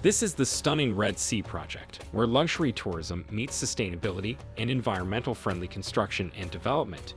This is the stunning Red Sea project, where luxury tourism meets sustainability and environmental-friendly construction and development.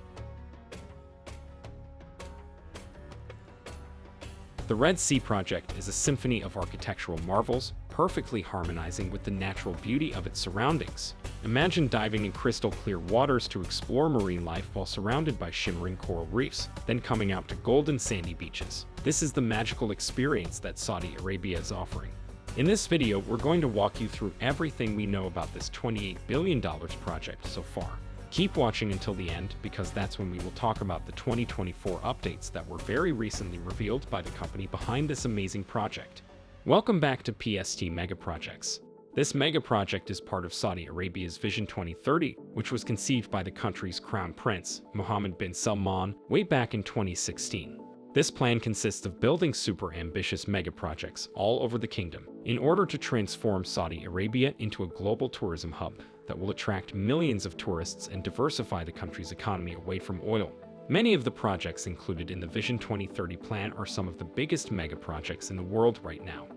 The Red Sea project is a symphony of architectural marvels, perfectly harmonizing with the natural beauty of its surroundings. Imagine diving in crystal-clear waters to explore marine life while surrounded by shimmering coral reefs, then coming out to golden sandy beaches. This is the magical experience that Saudi Arabia is offering. In this video, we're going to walk you through everything we know about this $28 billion project so far. Keep watching until the end, because that's when we will talk about the 2024 updates that were very recently revealed by the company behind this amazing project. Welcome back to PST MegaProjects. This megaproject is part of Saudi Arabia's Vision 2030, which was conceived by the country's crown prince, Mohammed bin Salman, way back in 2016. This plan consists of building super ambitious megaprojects all over the kingdom in order to transform Saudi Arabia into a global tourism hub that will attract millions of tourists and diversify the country's economy away from oil. Many of the projects included in the Vision 2030 plan are some of the biggest megaprojects in the world right now.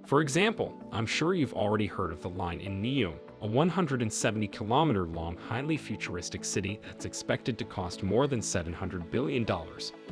For example, I'm sure you've already heard of the line in Neom, a 170-kilometer-long, highly futuristic city that's expected to cost more than $700 billion,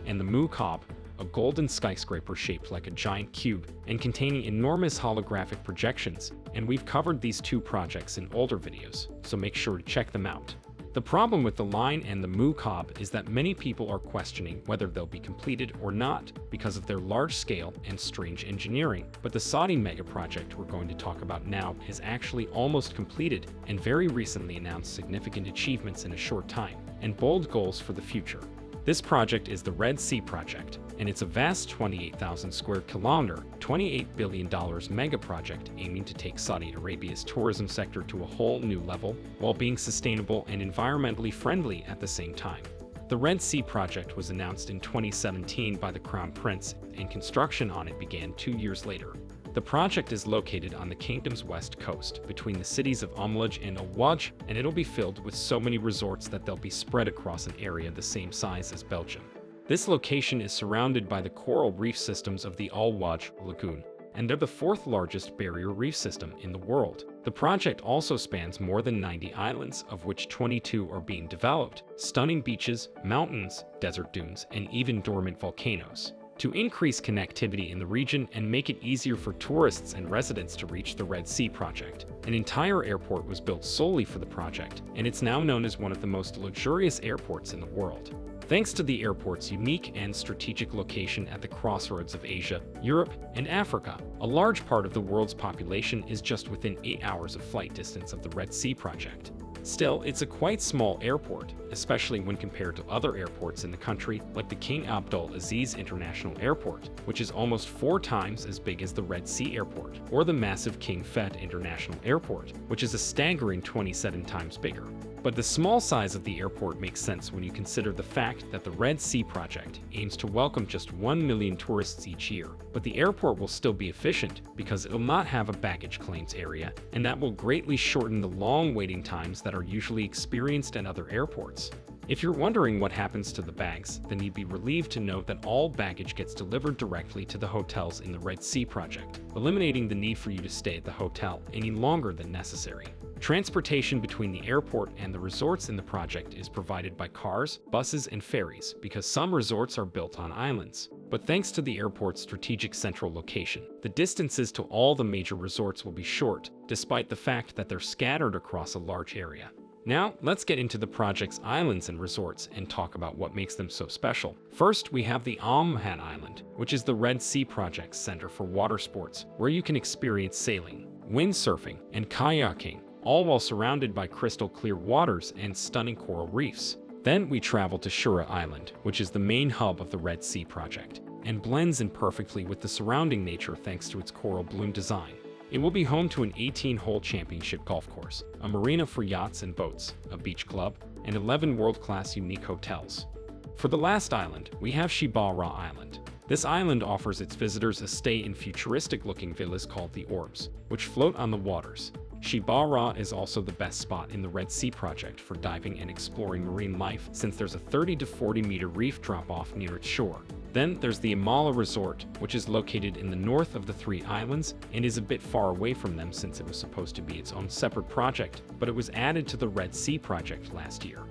and the Muqab, a golden skyscraper shaped like a giant cube and containing enormous holographic projections, and we've covered these two projects in older videos, so make sure to check them out. The problem with the line and the Muqab is that many people are questioning whether they'll be completed or not because of their large scale and strange engineering, but the Saudi megaproject we're going to talk about now is actually almost completed and very recently announced significant achievements in a short time and bold goals for the future. This project is the Red Sea project, and it's a vast 28,000 square kilometer, $28 billion megaproject aiming to take Saudi Arabia's tourism sector to a whole new level while being sustainable and environmentally friendly at the same time. The Red Sea project was announced in 2017 by the Crown Prince, and construction on it began 2 years later. The project is located on the kingdom's west coast, between the cities of Umlaj and Al-Waj, and it'll be filled with so many resorts that they'll be spread across an area the same size as Belgium. This location is surrounded by the coral reef systems of the Al-Waj Lagoon, and they're the fourth largest barrier reef system in the world. The project also spans more than 90 islands, of which 22 are being developed, stunning beaches, mountains, desert dunes, and even dormant volcanoes. To increase connectivity in the region and make it easier for tourists and residents to reach the Red Sea project, an entire airport was built solely for the project, and it's now known as one of the most luxurious airports in the world. Thanks to the airport's unique and strategic location at the crossroads of Asia, Europe, and Africa, a large part of the world's population is just within 8 hours of flight distance of the Red Sea project. Still, it's a quite small airport, especially when compared to other airports in the country, like the King Abdul Aziz International Airport, which is almost 4 times as big as the Red Sea Airport, or the massive King Fahd International Airport, which is a staggering 27 times bigger. But the small size of the airport makes sense when you consider the fact that the Red Sea project aims to welcome just 1 million tourists each year. But the airport will still be efficient because it'll not have a baggage claims area, and that will greatly shorten the long waiting times that are usually experienced at other airports. If you're wondering what happens to the bags, then you'd be relieved to know that all baggage gets delivered directly to the hotels in the Red Sea project, eliminating the need for you to stay at the hotel any longer than necessary. Transportation between the airport and the resorts in the project is provided by cars, buses, and ferries because some resorts are built on islands. But thanks to the airport's strategic central location, the distances to all the major resorts will be short, despite the fact that they're scattered across a large area. Now, let's get into the project's islands and resorts and talk about what makes them so special. First, we have the Al-Mahan Island, which is the Red Sea project's center for water sports, where you can experience sailing, windsurfing, and kayaking, all while surrounded by crystal-clear waters and stunning coral reefs. Then we travel to Shura Island, which is the main hub of the Red Sea project, and blends in perfectly with the surrounding nature thanks to its coral bloom design. It will be home to an 18-hole championship golf course, a marina for yachts and boats, a beach club, and 11 world-class unique hotels. For the last island, we have Shibara Island. This island offers its visitors a stay in futuristic-looking villas called the Orbs, which float on the waters. Shibara is also the best spot in the Red Sea project for diving and exploring marine life, since there's a 30 to 40 meter reef drop-off near its shore. Then there's the Amala Resort, which is located in the north of the three islands and is a bit far away from them since it was supposed to be its own separate project, but it was added to the Red Sea project last year.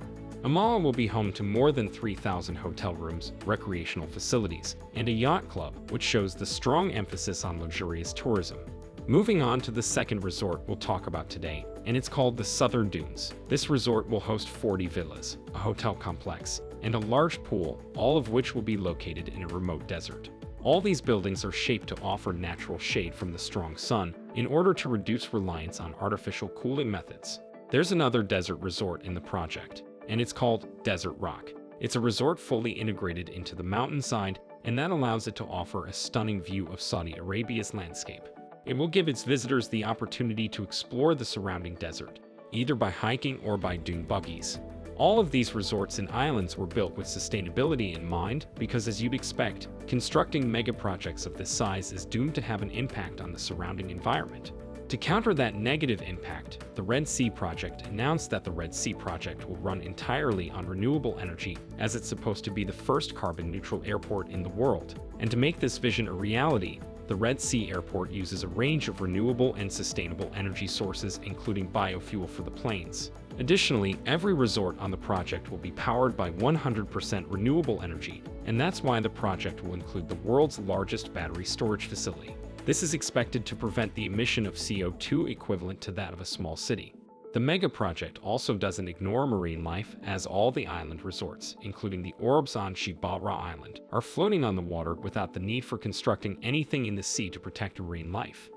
Amala will be home to more than 3,000 hotel rooms, recreational facilities, and a yacht club, which shows the strong emphasis on luxurious tourism. Moving on to the second resort we'll talk about today, and it's called the Southern Dunes. This resort will host 40 villas, a hotel complex, and a large pool, all of which will be located in a remote desert. All these buildings are shaped to offer natural shade from the strong sun in order to reduce reliance on artificial cooling methods. There's another desert resort in the project, and it's called Desert Rock. It's a resort fully integrated into the mountainside, and that allows it to offer a stunning view of Saudi Arabia's landscape. It will give its visitors the opportunity to explore the surrounding desert, either by hiking or by dune buggies. All of these resorts and islands were built with sustainability in mind because, as you'd expect, constructing mega projects of this size is doomed to have an impact on the surrounding environment. To counter that negative impact, the Red Sea Project announced that the Red Sea Project will run entirely on renewable energy, as it's supposed to be the first carbon-neutral airport in the world. And to make this vision a reality, the Red Sea Airport uses a range of renewable and sustainable energy sources, including biofuel for the planes. Additionally, every resort on the project will be powered by 100% renewable energy, and that's why the project will include the world's largest battery storage facility. This is expected to prevent the emission of CO2 equivalent to that of a small city. The mega project also doesn't ignore marine life, as all the island resorts, including the Orbs on Shibara Island, are floating on the water without the need for constructing anything in the sea to protect marine life.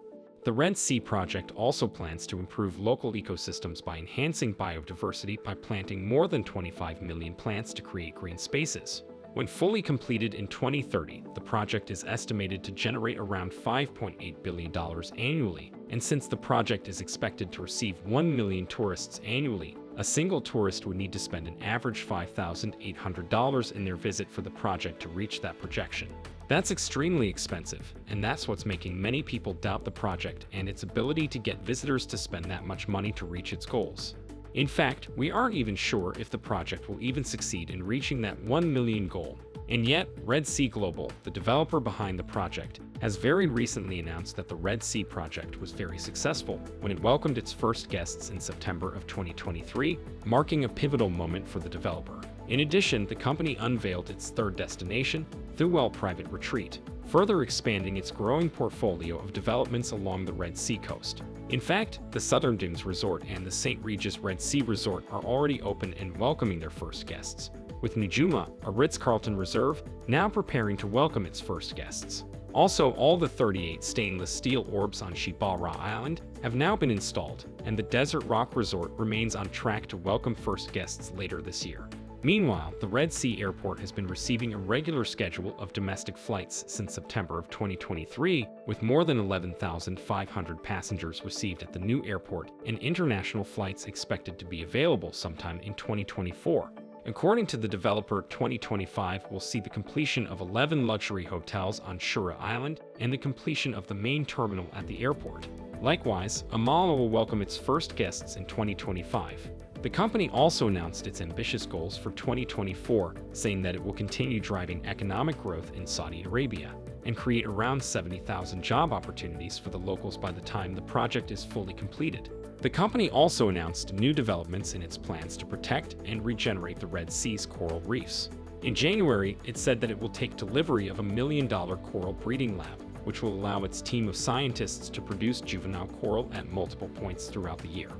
The Red Sea Project also plans to improve local ecosystems by enhancing biodiversity by planting more than 25 million plants to create green spaces. When fully completed in 2030, the project is estimated to generate around $5.8 billion annually, and since the project is expected to receive 1 million tourists annually, a single tourist would need to spend an average $5,800 in their visit for the project to reach that projection. That's extremely expensive, and that's what's making many people doubt the project and its ability to get visitors to spend that much money to reach its goals. In fact, we aren't even sure if the project will even succeed in reaching that 1 million goal. And yet, Red Sea Global, the developer behind the project, has very recently announced that the Red Sea project was very successful when it welcomed its first guests in September of 2023, marking a pivotal moment for the developer. In addition, the company unveiled its third destination, Thuwal Private Retreat, further expanding its growing portfolio of developments along the Red Sea coast. In fact, the Southern Dunes Resort and the St. Regis Red Sea Resort are already open and welcoming their first guests, with Nujuma, a Ritz-Carlton reserve, now preparing to welcome its first guests. Also, all the 38 stainless steel orbs on Shibara Island have now been installed, and the Desert Rock Resort remains on track to welcome first guests later this year. Meanwhile, the Red Sea Airport has been receiving a regular schedule of domestic flights since September of 2023, with more than 11,500 passengers received at the new airport and international flights expected to be available sometime in 2024. According to the developer, 2025 will see the completion of 11 luxury hotels on Shura Island and the completion of the main terminal at the airport. Likewise, Amala will welcome its first guests in 2025. The company also announced its ambitious goals for 2024, saying that it will continue driving economic growth in Saudi Arabia and create around 70,000 job opportunities for the locals by the time the project is fully completed. The company also announced new developments in its plans to protect and regenerate the Red Sea's coral reefs. In January, it said that it will take delivery of $1 million coral breeding lab, which will allow its team of scientists to produce juvenile coral at multiple points throughout the year.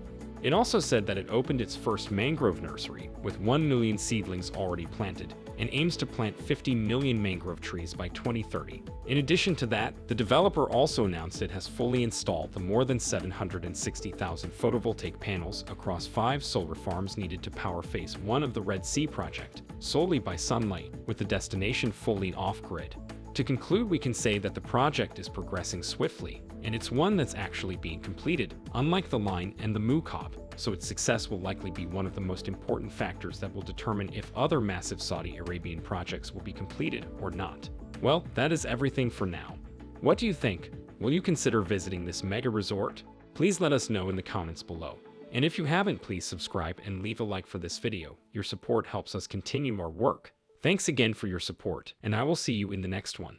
It also said that it opened its first mangrove nursery, with 1 million seedlings already planted, and aims to plant 50 million mangrove trees by 2030. In addition to that, the developer also announced it has fully installed the more than 760,000 photovoltaic panels across 5 solar farms needed to power Phase 1 of the Red Sea project, solely by sunlight, with the destination fully off-grid. To conclude, we can say that the project is progressing swiftly, and it's one that's actually being completed, unlike the Line and the Muqab, so its success will likely be one of the most important factors that will determine if other massive Saudi Arabian projects will be completed or not. Well, that is everything for now. What do you think? Will you consider visiting this mega resort? Please let us know in the comments below. And if you haven't, please subscribe and leave a like for this video. Your support helps us continue our work. Thanks again for your support, and I will see you in the next one.